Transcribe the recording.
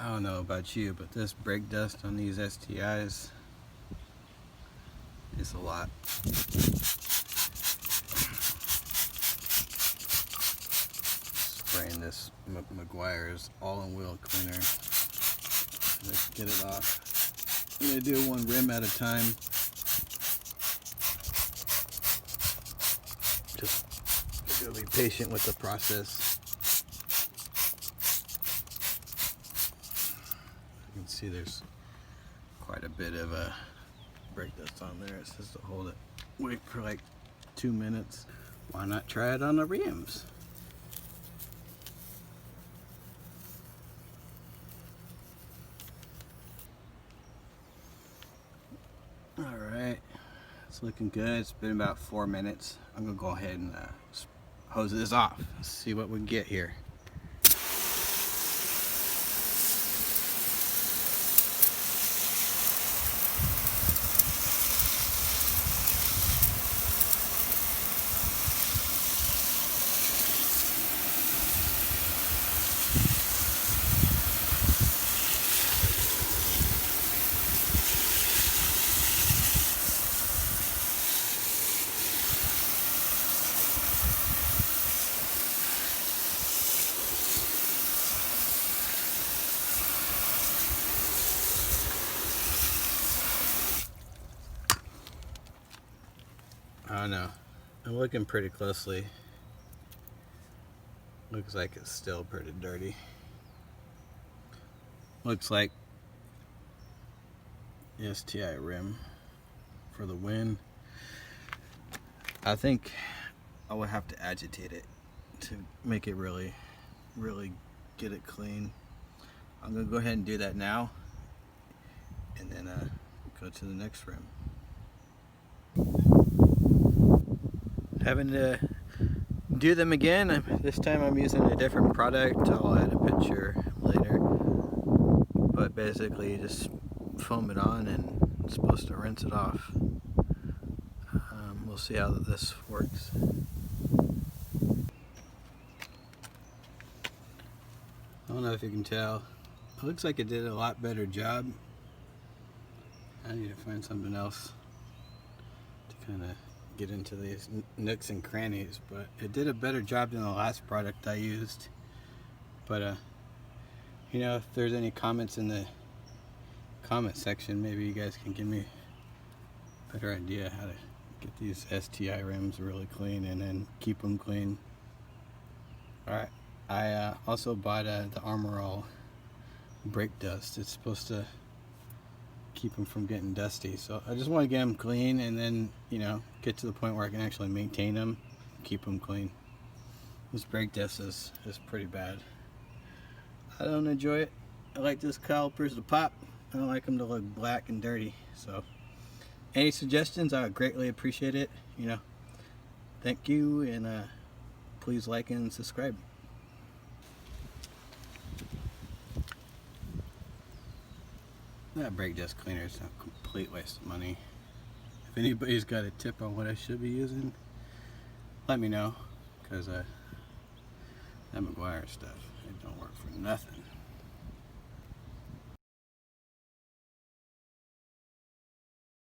I don't know about you, but this brake dust on these STIs is a lot. Spraying this Meguiar's all-in-wheel cleaner. Let's get it off. I'm gonna do one rim at a time. Just be patient with the process. You can see there's quite a bit of brake dust on there. It says to hold it, wait for like 2 minutes. Why not try it on the rims? Alright, it's looking good. It's been about 4 minutes. I'm gonna go ahead and hose this off. See what we can get here. I don't know. I'm looking pretty closely. Looks like it's still pretty dirty. Looks like the STI rim for the win. I think I would have to agitate it to make it really get it clean. I'm gonna go ahead and do that now, and then go to the next rim. Having to do them again. This time I'm using a different product. I'll add a picture later. But basically you just foam it on and it's supposed to rinse it off. We'll see how this works. I don't know if you can tell. It looks like it did a lot better job. I need to find something else to kind of get into these nooks and crannies, but it did a better job than the last product I used. But you know, if there's any comments in the comment section, maybe you guys can give me a better idea how to get these STI rims really clean and then keep them clean. Alright, I also bought the Armor All brake dust. It's supposed to keep them from getting dusty, so I just want to get them clean and then, you know, get to the point where I can actually maintain them, keep them clean. This brake dust is pretty bad. I don't enjoy it. I like this calipers to pop. I don't like them to look black and dirty. So any suggestions, I would greatly appreciate it. You know, thank you, and please like and subscribe. That brake dust cleaner is a complete waste of money. If anybody's got a tip on what I should be using, let me know, because that Meguiar stuff, it don't work for nothing.